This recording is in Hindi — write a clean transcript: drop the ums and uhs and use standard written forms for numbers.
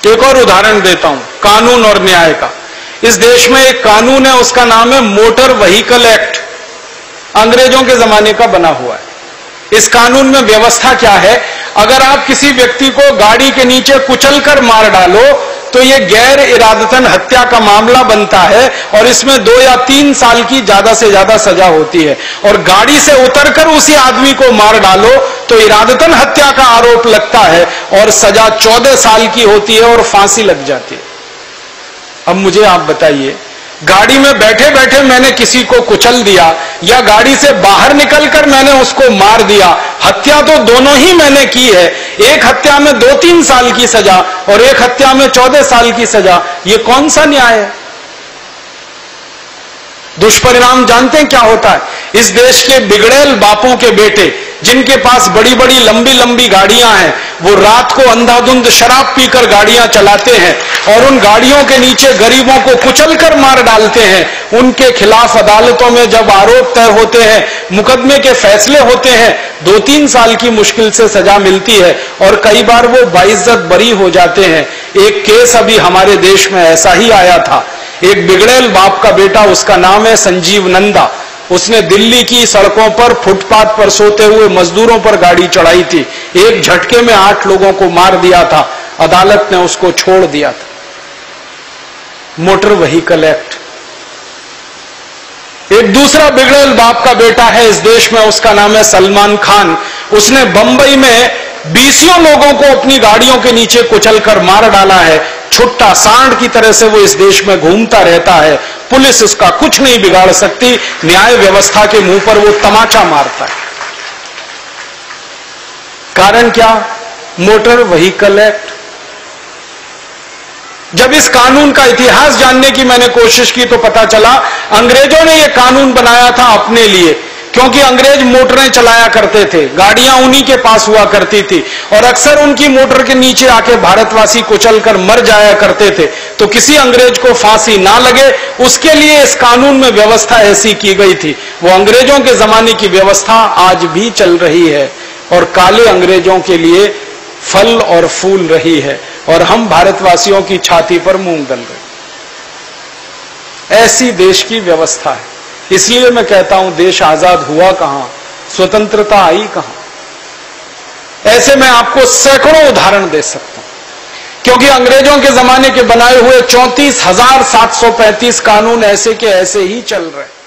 एक और उदाहरण देता हूं कानून और न्याय का। इस देश में एक कानून है, उसका नाम है मोटर व्हीकल एक्ट, अंग्रेजों के जमाने का बना हुआ है। इस कानून में व्यवस्था क्या है, अगर आप किसी व्यक्ति को गाड़ी के नीचे कुचलकर मार डालो तो यह गैर इरादतन हत्या का मामला बनता है और इसमें 2 या 3 साल की ज्यादा से ज्यादा सजा होती है। और गाड़ी से उतरकर उसी आदमी को मार डालो तो इरादतन हत्या का आरोप लगता है और सजा 14 साल की होती है और फांसी लग जाती है। अब मुझे आप बताइए, गाड़ी में बैठे बैठे मैंने किसी को कुचल दिया या गाड़ी से बाहर निकलकर मैंने उसको मार दिया, हत्या तो दोनों ही मैंने की है। एक हत्या में 2-3 साल की सजा और एक हत्या में 14 साल की सजा, ये कौन सा न्याय है? दुष्परिणाम जानते हैं क्या होता है? इस देश के बिगड़ेल बापों के बेटे जिनके पास बड़ी बड़ी लंबी लंबी गाड़ियां हैं, वो रात को अंधाधुंध शराब पीकर गाड़ियां चलाते हैं और उन गाड़ियों के नीचे गरीबों को कुचलकर मार डालते हैं। उनके खिलाफ अदालतों में जब आरोप तय होते हैं, मुकदमे के फैसले होते हैं, 2-3 साल की मुश्किल से सजा मिलती है और कई बार वो बाइज्जत बरी हो जाते हैं। एक केस अभी हमारे देश में ऐसा ही आया था। एक बिगड़ेल बाप का बेटा, उसका नाम है संजीव नंदा, उसने दिल्ली की सड़कों पर फुटपाथ पर सोते हुए मजदूरों पर गाड़ी चढ़ाई थी। एक झटके में 8 लोगों को मार दिया था। अदालत ने उसको छोड़ दिया था। Motor vehicle act. एक दूसरा बिगड़ेल बाप का बेटा है इस देश में, उसका नाम है सलमान खान। उसने बंबई में 20 लोगों को अपनी गाड़ियों के नीचे कुचलकर मार डाला है। छुट्टा सांड की तरह से वो इस देश में घूमता रहता है। पुलिस उसका कुछ नहीं बिगाड़ सकती, न्याय व्यवस्था के मुंह पर वो तमाचा मारता है। कारण क्या? Motor vehicle act. जब इस कानून का इतिहास जानने की मैंने कोशिश की तो पता चला अंग्रेजों ने यह कानून बनाया था अपने लिए, क्योंकि अंग्रेज मोटरें चलाया करते थे, गाड़ियां उन्हीं के पास हुआ करती थी और अक्सर उनकी मोटर के नीचे आके भारतवासी कुचलकर मर जाया करते थे। तो किसी अंग्रेज को फांसी ना लगे उसके लिए इस कानून में व्यवस्था ऐसी की गई थी। वो अंग्रेजों के जमाने की व्यवस्था आज भी चल रही है और काले अंग्रेजों के लिए फल और फूल रही है और हम भारतवासियों की छाती पर मूंग दल रहे। ऐसी देश की व्यवस्था है। इसलिए मैं कहता हूं देश आजाद हुआ कहां, स्वतंत्रता आई कहां। ऐसे मैं आपको सैकड़ों उदाहरण दे सकता हूं, क्योंकि अंग्रेजों के जमाने के बनाए हुए 34,735 कानून ऐसे के ऐसे ही चल रहे हैं।